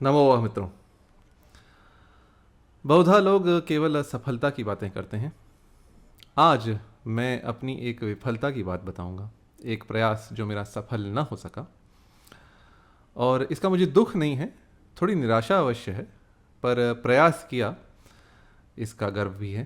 नमो वाह मित्रों। बहुधा लोग केवल सफलता की बातें करते हैं। आज मैं अपनी एक विफलता की बात बताऊंगा। एक प्रयास जो मेरा सफल न हो सका, और इसका मुझे दुख नहीं है, थोड़ी निराशा अवश्य है, पर प्रयास किया इसका गर्व भी है।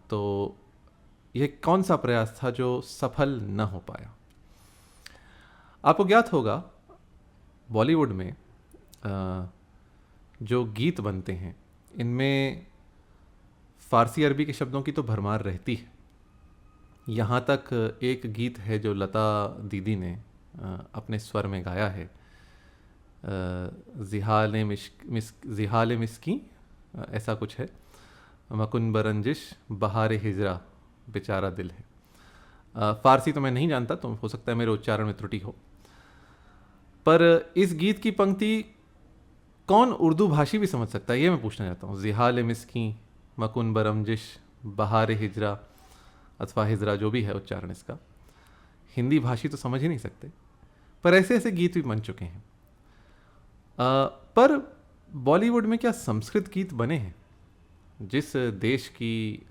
तो यह कौन सा प्रयास था जो सफल न हो पाया? आपको ज्ञात होगा, बॉलीवुड में जो गीत बनते हैं इनमें फ़ारसी अरबी के शब्दों की तो भरमार रहती है। यहाँ तक एक गीत है जो लता दीदी ने अपने स्वर में गाया है, जिहाल मिस्की, ऐसा कुछ है, मकुन बरंजिश बहार हिजरा बेचारा दिल है। फ़ारसी तो मैं नहीं जानता, तो हो सकता है मेरे उच्चारण में त्रुटि हो, पर इस गीत की पंक्ति कौन उर्दू भाषी भी समझ सकता है, ये मैं पूछना चाहता हूँ। जिहाल मिस्की मकुन बरमजिश बहार हिजरा, अथवा हिजरा, जो भी है उच्चारण इसका, हिंदी भाषी तो समझ ही नहीं सकते। पर ऐसे ऐसे गीत भी बन चुके हैं। पर बॉलीवुड में क्या संस्कृत गीत बने हैं? जिस देश की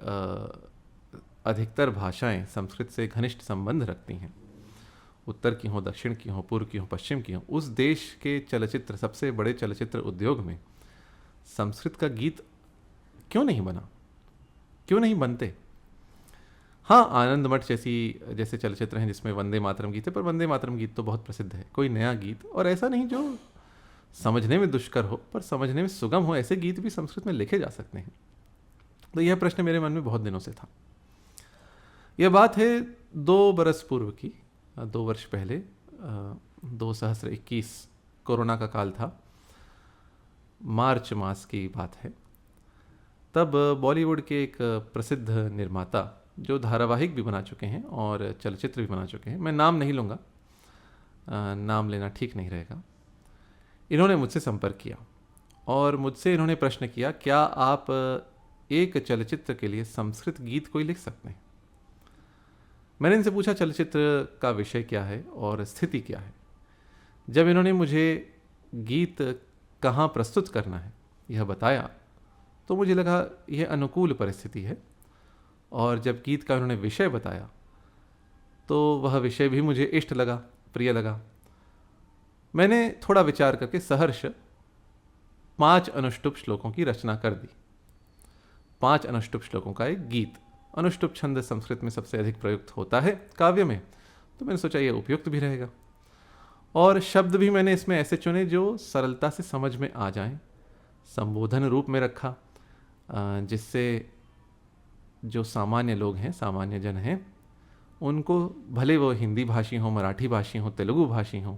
अधिकतर भाषाएं संस्कृत से घनिष्ठ संबंध रखती हैं, उत्तर की हों, दक्षिण की हों, पूर्व की हों, पश्चिम की हों, उस देश के चलचित्र, सबसे बड़े चलचित्र उद्योग में संस्कृत का गीत क्यों नहीं बना, क्यों नहीं बनते? हाँ, आनंद मठ जैसे चलचित्र हैं जिसमें वंदे मातरम गीत है, पर वंदे मातरम गीत तो बहुत प्रसिद्ध है। कोई नया गीत, और ऐसा नहीं जो समझने में दुष्कर हो पर समझने में सुगम हो, ऐसे गीत भी संस्कृत में लिखे जा सकते हैं। तो यह प्रश्न मेरे मन में बहुत दिनों से था। यह बात है 2 बरस पूर्व की, 2 वर्ष पहले, 2021, कोरोना का काल था, मार्च मास की बात है। तब बॉलीवुड के एक प्रसिद्ध निर्माता, जो धारावाहिक भी बना चुके हैं और चलचित्र भी बना चुके हैं, मैं नाम नहीं लूँगा, नाम लेना ठीक नहीं रहेगा, इन्होंने मुझसे संपर्क किया और मुझसे इन्होंने प्रश्न किया, क्या आप एक चलचित्र के लिए संस्कृत गीत कोई लिख सकते हैं? मैंने इनसे पूछा चलचित्र का विषय क्या है और स्थिति क्या है। जब इन्होंने मुझे गीत कहाँ प्रस्तुत करना है यह बताया, तो मुझे लगा यह अनुकूल परिस्थिति है। और जब गीत का उन्होंने विषय बताया, तो वह विषय भी मुझे इष्ट लगा, प्रिय लगा। मैंने थोड़ा विचार करके सहर्ष 5 अनुष्टुप श्लोकों की रचना कर दी। 5 अनुष्टुप श्लोकों का एक गीत। अनुष्टुप छंद संस्कृत में सबसे अधिक प्रयुक्त होता है काव्य में, तो मैंने सोचा यह उपयुक्त भी रहेगा। और शब्द भी मैंने इसमें ऐसे चुने जो सरलता से समझ में आ जाएं, संबोधन रूप में रखा, जिससे जो सामान्य लोग हैं, सामान्य जन हैं, उनको, भले वो हिंदी भाषी हों, मराठी भाषी हों, तेलुगु भाषी हों,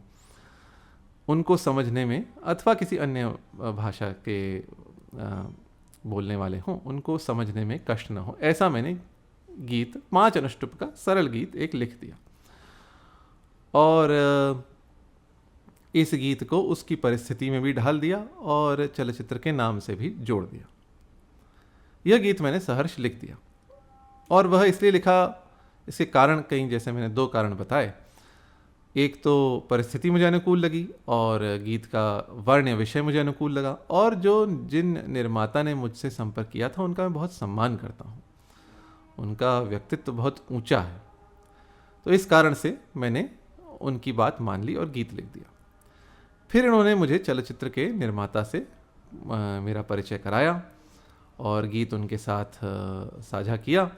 उनको समझने में, अथवा किसी अन्य भाषा के बोलने वाले हों, उनको समझने में कष्ट न हो, ऐसा मैंने गीत 5 अनुष्टुप का सरल गीत एक लिख दिया। और इस गीत को उसकी परिस्थिति में भी ढाल दिया और चलचित्र के नाम से भी जोड़ दिया। यह गीत मैंने सहर्ष लिख दिया, और वह इसलिए लिखा, इसके कारण कई, जैसे मैंने 2 कारण बताए। एक तो परिस्थिति मुझे अनुकूल लगी, और गीत का वर्ण या विषय मुझे अनुकूल लगा, और जिन निर्माता ने मुझसे संपर्क किया था उनका मैं बहुत सम्मान करता हूँ, उनका व्यक्तित्व बहुत ऊंचा है। तो इस कारण से मैंने उनकी बात मान ली और गीत लिख दिया। फिर इन्होंने मुझे चलचित्र के निर्माता से मेरा परिचय कराया और गीत उनके साथ साझा किया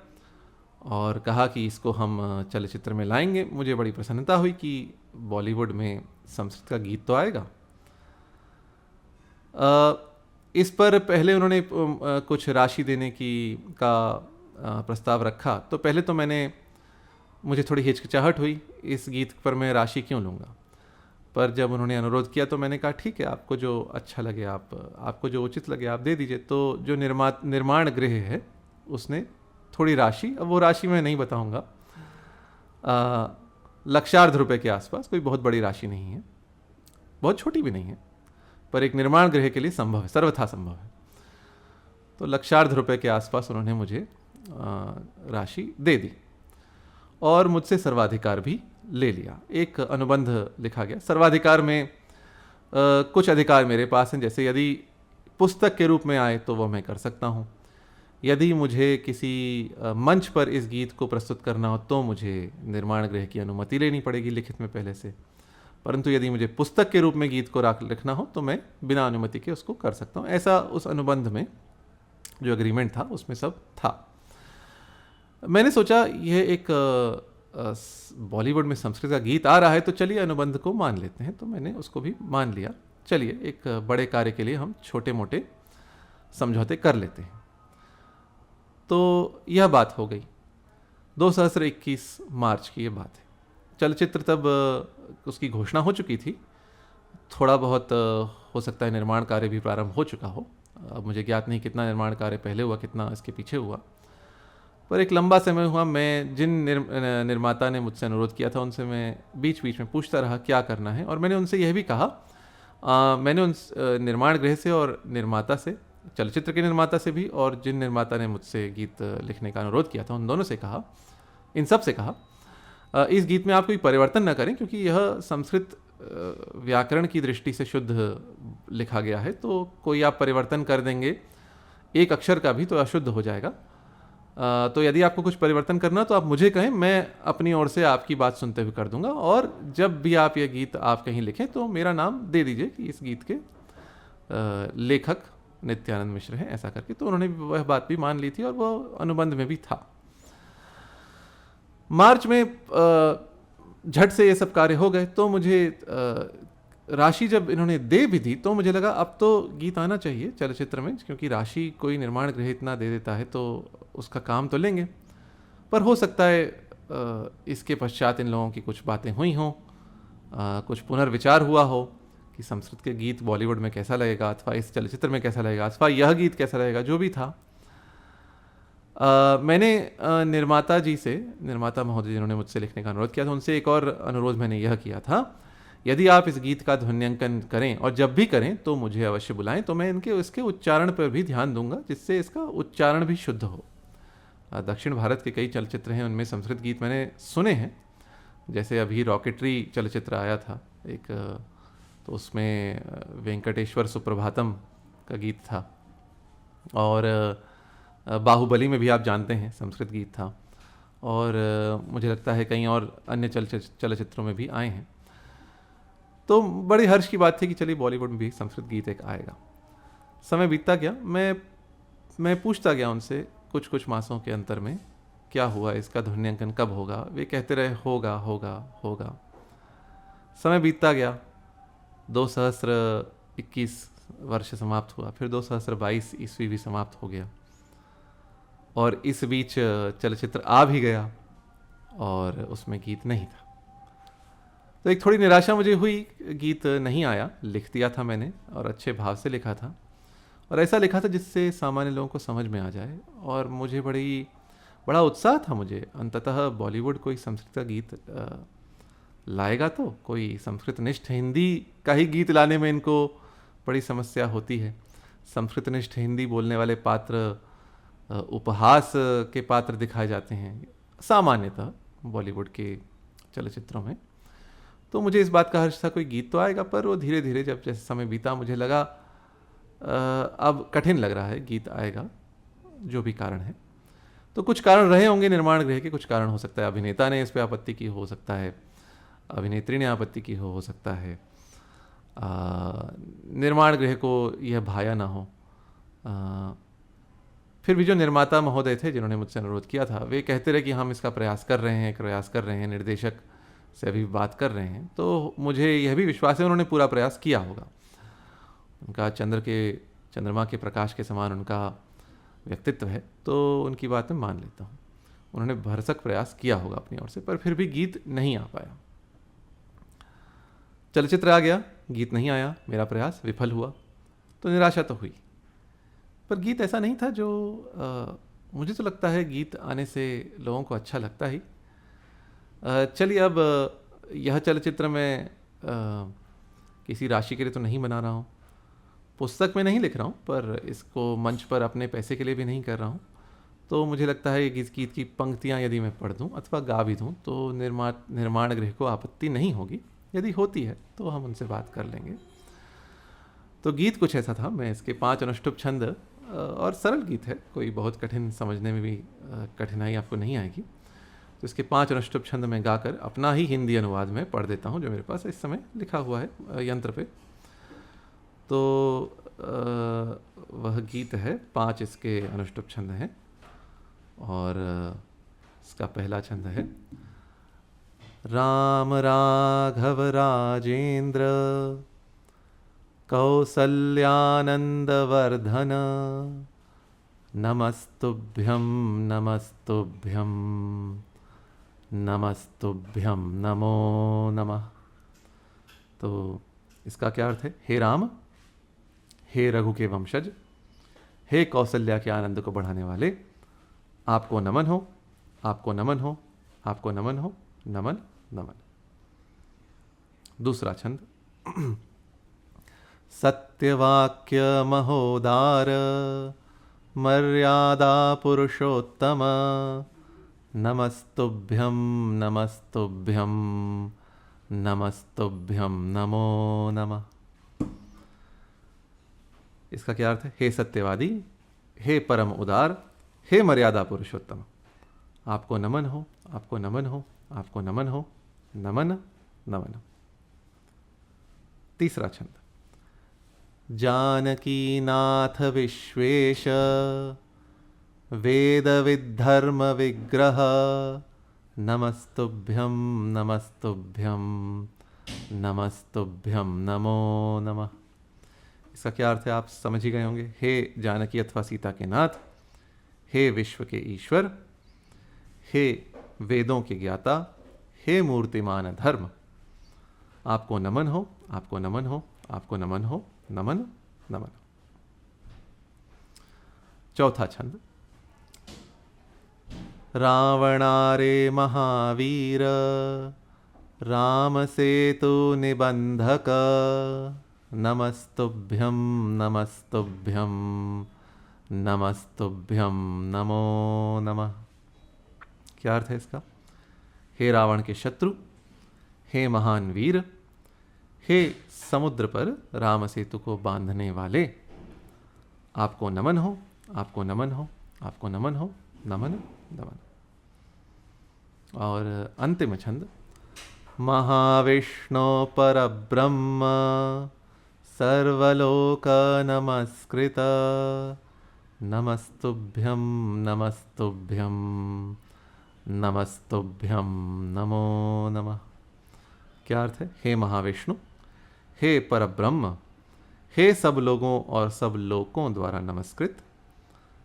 और कहा कि इसको हम चलचित्र में लाएंगे। मुझे बड़ी प्रसन्नता हुई कि बॉलीवुड में संस्कृत का गीत तो आएगा। इस पर पहले उन्होंने कुछ राशि देने का प्रस्ताव रखा, तो पहले तो मुझे थोड़ी हिचकिचाहट हुई, इस गीत पर मैं राशि क्यों लूँगा। पर जब उन्होंने अनुरोध किया तो मैंने कहा ठीक है, आपको जो अच्छा लगे, आपको जो उचित लगे आप दे दीजिए। तो जो निर्माण गृह है उसने थोड़ी राशि, अब वो राशि मैं नहीं बताऊंगा, लक्षार्ध रुपए के आसपास, कोई बहुत बड़ी राशि नहीं है, बहुत छोटी भी नहीं है, पर एक निर्माण गृह के लिए संभव है, सर्वथा संभव है। तो लक्षार्ध रुपए के आसपास उन्होंने मुझे राशि दे दी और मुझसे सर्वाधिकार भी ले लिया। एक अनुबंध लिखा गया। सर्वाधिकार में कुछ अधिकार मेरे पास हैं, जैसे यदि पुस्तक के रूप में आए तो वह मैं कर सकता हूँ। यदि मुझे किसी मंच पर इस गीत को प्रस्तुत करना हो तो मुझे निर्माण गृह की अनुमति लेनी पड़ेगी लिखित में पहले से। परंतु यदि मुझे पुस्तक के रूप में गीत को रखना हो तो मैं बिना अनुमति के उसको कर सकता हूँ। ऐसा उस अनुबंध में जो एग्रीमेंट था उसमें सब था। मैंने सोचा यह एक बॉलीवुड में संस्कृत का गीत आ रहा है तो चलिए अनुबंध को मान लेते हैं। तो मैंने उसको भी मान लिया, चलिए एक बड़े कार्य के लिए हम छोटे मोटे समझौते कर लेते हैं। तो यह बात हो गई 2021 मार्च की ये बात है। चलचित्र तब उसकी घोषणा हो चुकी थी, थोड़ा बहुत हो सकता है निर्माण कार्य भी प्रारंभ हो चुका हो। अब मुझे ज्ञात नहीं कितना निर्माण कार्य पहले हुआ, कितना इसके पीछे हुआ, पर एक लंबा समय हुआ। मैं जिन निर्माता ने मुझसे अनुरोध किया था उनसे मैं बीच बीच में पूछता रहा क्या करना है, और मैंने उनसे यह भी कहा, मैंने उन निर्माण गृह से और निर्माता से, चलचित्र के निर्माता से भी और जिन निर्माता ने मुझसे गीत लिखने का अनुरोध किया था उन दोनों से कहा, इन सब से कहा, इस गीत में आप कोई परिवर्तन न करें क्योंकि यह संस्कृत व्याकरण की दृष्टि से शुद्ध लिखा गया है, तो कोई आप परिवर्तन कर देंगे एक अक्षर का भी तो अशुद्ध हो जाएगा। तो यदि आपको कुछ परिवर्तन करना तो आप मुझे कहें, मैं अपनी ओर से आपकी बात सुनते हुए कर दूंगा, और जब भी आप यह गीत आप कहीं लिखें तो मेरा नाम दे दीजिए कि इस गीत के लेखक नित्यानंद मिश्र हैं, ऐसा करके। तो उन्होंने वह बात भी मान ली थी और वह अनुबंध में भी था। मार्च में झट से ये सब कार्य हो गए, तो मुझे राशि जब इन्होंने दे भी दी तो मुझे लगा अब तो गीत आना चाहिए चलचित्र में, क्योंकि राशि कोई निर्माण गृह इतना दे देता है तो उसका काम तो लेंगे। पर हो सकता है इसके पश्चात इन लोगों की कुछ बातें हुई हों, कुछ पुनर्विचार हुआ हो कि संस्कृत के गीत बॉलीवुड में कैसा लगेगा, अथवा इस चलचित्र में कैसा लगेगा, अथवा यह गीत कैसा लगेगा, जो भी था। मैंने निर्माता जी से, निर्माता महोदय जिन्होंने मुझसे लिखने का अनुरोध किया था, उनसे एक और अनुरोध मैंने यह किया था, यदि आप इस गीत का ध्वन्यांकन करें और जब भी करें तो मुझे अवश्य बुलाएं, तो मैं इसके उच्चारण पर भी ध्यान दूंगा जिससे इसका उच्चारण भी शुद्ध हो। दक्षिण भारत के कई चलचित्र हैं, उनमें संस्कृत गीत मैंने सुने हैं, जैसे अभी रॉकेटरी चलचित्र आया था एक, तो उसमें वेंकटेश्वर सुप्रभातम का गीत था, और बाहुबली में भी आप जानते हैं संस्कृत गीत था, और मुझे लगता है कहीं और अन्य चलचित्रों में भी आए हैं। तो बड़ी हर्ष की बात थी कि चलिए बॉलीवुड में भी संस्कृत गीत एक आएगा। समय बीतता गया, मैं पूछता गया उनसे कुछ कुछ मासों के अंतर में क्या हुआ, इसका ध्वन्यांकन कब होगा। वे कहते रहे होगा होगा होगा। समय बीतता गया, 2021 वर्ष समाप्त हुआ, फिर 2022 ईस्वी भी समाप्त हो गया, और इस बीच चलचित्र आ भी गया और उसमें गीत नहीं था। तो एक थोड़ी निराशा मुझे हुई, गीत नहीं आया। लिख दिया था मैंने और अच्छे भाव से लिखा था, और ऐसा लिखा था जिससे सामान्य लोगों को समझ में आ जाए, और मुझे बड़ा उत्साह था मुझे अंततः बॉलीवुड कोई संस्कृत का गीत लाएगा, तो कोई संस्कृतनिष्ठ हिंदी का ही गीत लाने में इनको बड़ी समस्या होती है। संस्कृतनिष्ठ हिंदी बोलने वाले पात्र उपहास के पात्र दिखाए जाते हैं सामान्यतः बॉलीवुड के चलचित्रों में। तो मुझे इस बात का हर्ष था कोई गीत तो आएगा, पर वो धीरे धीरे जब जैसे समय बीता मुझे लगा अब कठिन लग रहा है गीत आएगा, जो भी कारण है। तो कुछ कारण रहे होंगे निर्माण गृह के, कुछ कारण हो सकता है अभिनेता ने इस पर आपत्ति की, हो सकता है अभिनेत्री ने आपत्ति की, हो सकता है निर्माण गृह को यह भाया ना हो। फिर भी जो निर्माता महोदय थे जिन्होंने मुझसे अनुरोध किया था, वे कहते रहे कि हम इसका प्रयास कर रहे हैं, निर्देशक से अभी बात कर रहे हैं। तो मुझे यह भी विश्वास है उन्होंने पूरा प्रयास किया होगा। उनका चंद्रमा के प्रकाश के समान उनका व्यक्तित्व है, तो उनकी बात मैं मान लेता हूँ। उन्होंने भरसक प्रयास किया होगा अपनी ओर से, पर फिर भी गीत नहीं आ पाया। चलचित्र आ गया, गीत नहीं आया, मेरा प्रयास विफल हुआ, तो निराशा तो हुई। पर गीत ऐसा नहीं था जो मुझे तो लगता है गीत आने से लोगों को अच्छा लगता ही। चलिए, अब यह चलचित्र मैं किसी राशि के लिए तो नहीं बना रहा हूँ, पुस्तक में नहीं लिख रहा हूँ, पर इसको मंच पर अपने पैसे के लिए भी नहीं कर रहा हूँ। तो मुझे लगता है इस गीत की पंक्तियाँ यदि मैं पढ़ दूँ अथवा गा भी दूँ तो निर्माण गृह को आपत्ति नहीं होगी। यदि होती है तो हम उनसे बात कर लेंगे। तो गीत कुछ ऐसा था, मैं इसके 5 अनुष्टुप छंद, और सरल गीत है, कोई बहुत कठिन समझने में भी कठिनाई आपको नहीं आएगी। तो इसके 5 अनुष्टुप छंद में गाकर अपना ही हिंदी अनुवाद में पढ़ देता हूँ, जो मेरे पास इस समय लिखा हुआ है यंत्र पे। तो वह गीत है, 5 इसके अनुष्टुप छंद हैं, और इसका पहला छंद है: राम राघव राजेंद्र कौसल्यानंदवर्धन नमस्तुभ्यं नमस्तुभ्यं नमस्तुभ्यं नमो नमः। तो इसका क्या अर्थ है? हे राम, हे रघु के वंशज, हे कौशल्या के आनंद को बढ़ाने वाले, आपको नमन हो, आपको नमन हो, आपको नमन हो, नमन नमन। दूसरा छंद: सत्यवाक्य महोदार मर्यादा पुरुषोत्तम नमस्तुभ्यं नमस्तुभ्यं नमस्तुभ्यं नमो नमः। इसका क्या अर्थ है? हे सत्यवादी, हे परम उदार, हे मर्यादा पुरुषोत्तम, आपको नमन हो, आपको नमन हो, आपको नमन हो, नमन नमन। तीसरा छंद: जानकी नाथ विश्वेश वेद विधर्म विग्रह नमस्तुभ्यं नमस्तुभ्यं नमस्तुभ्यं नमो नमः। इसका क्या अर्थ है आप समझ ही गए होंगे। हे जानकी अथवा सीता के नाथ, हे विश्व के ईश्वर, हे वेदों के ज्ञाता, हे मूर्तिमान धर्म, आपको नमन हो, आपको नमन हो, आपको नमन हो, नमन नमन। चौथा छंद: रावणारे महावीर राम सेतु निबंधक नमस्तुभ्यं नमस्तुभ्यं नमस्तुभ्यं नमो नमः। क्या अर्थ है इसका? हे रावण के शत्रु, हे महान वीर, हे समुद्र पर राम सेतु को बांधने वाले, आपको नमन हो, आपको नमन हो, आपको नमन हो, नमन नमन। और अंतिम छंद: महाविष्णु परब्रह्म सर्वलोक नमस्कृत नमस्तुभ्यं नमस्तुभ्यं नमस्तुभ्यं नमो नमः। क्या अर्थ है? हे महाविष्णु, हे परब्रह्म, हे सब लोगों और सब लोकों द्वारा नमस्कृत,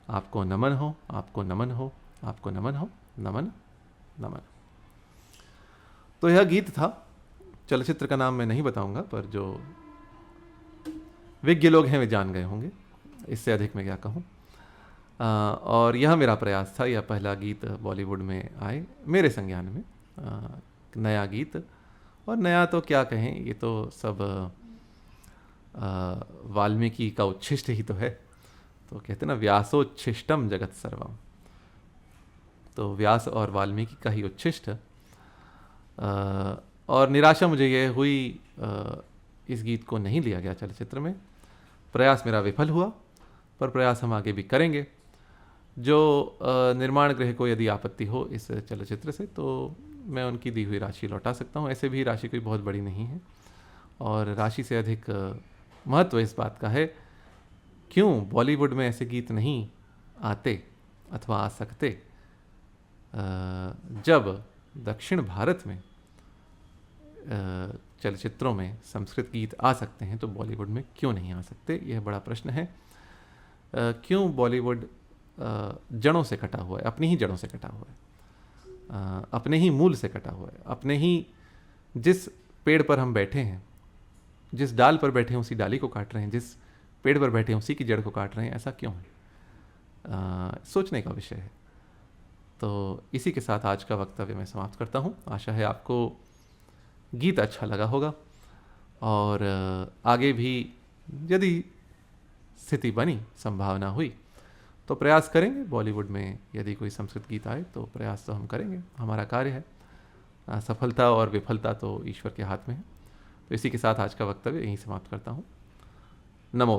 आपको नमन हो, आपको नमन हो, आपको नमन हो, नमन नमन। तो यह गीत था। चलचित्र का नाम मैं नहीं बताऊंगा, पर जो विज्ञ लोग हैं वे जान गए होंगे, इससे अधिक मैं क्या कहूँ। और यह मेरा प्रयास था, यह पहला गीत बॉलीवुड में आए मेरे संज्ञान में, नया गीत। और नया तो क्या कहें, ये तो सब वाल्मीकि का उच्छिष्ट ही तो है। तो कहते ना, व्यासोच्छिष्टम जगत सर्वम, तो व्यास और वाल्मीकि का ही उच्छिष्ट। और निराशा मुझे यह हुई, इस गीत को नहीं लिया गया चलचित्र में। प्रयास मेरा विफल हुआ, पर प्रयास हम आगे भी करेंगे। जो निर्माण गृह को यदि आपत्ति हो इस चलचित्र से, तो मैं उनकी दी हुई राशि लौटा सकता हूँ। ऐसे भी राशि कोई बहुत बड़ी नहीं है, और राशि से अधिक महत्व इस बात का है, क्यों बॉलीवुड में ऐसे गीत नहीं आते अथवा आ सकते, जब दक्षिण भारत में चलचित्रों में संस्कृत गीत आ सकते हैं, तो बॉलीवुड में क्यों नहीं आ सकते? यह बड़ा प्रश्न है। क्यों बॉलीवुड जड़ों से कटा हुआ है, अपनी ही जड़ों से कटा हुआ है, अपने ही मूल से कटा हुआ है, अपने ही जिस पेड़ पर हम बैठे हैं, जिस डाल पर बैठे हैं उसी डाली को काट रहे हैं, जिस पेड़ पर बैठे हैं उसी की जड़ को काट रहे हैं। ऐसा क्यों है? सोचने का विषय है। तो इसी के साथ आज का वक्तव्य मैं समाप्त करता हूँ। आशा है आपको गीत अच्छा लगा होगा, और आगे भी यदि स्थिति बनी, संभावना हुई, तो प्रयास करेंगे। बॉलीवुड में यदि कोई संस्कृत गीत आए तो प्रयास तो हम करेंगे, हमारा कार्य है। सफलता और विफलता तो ईश्वर के हाथ में है। तो इसी के साथ आज का वक्तव्य यहीं समाप्त करता हूँ। नमो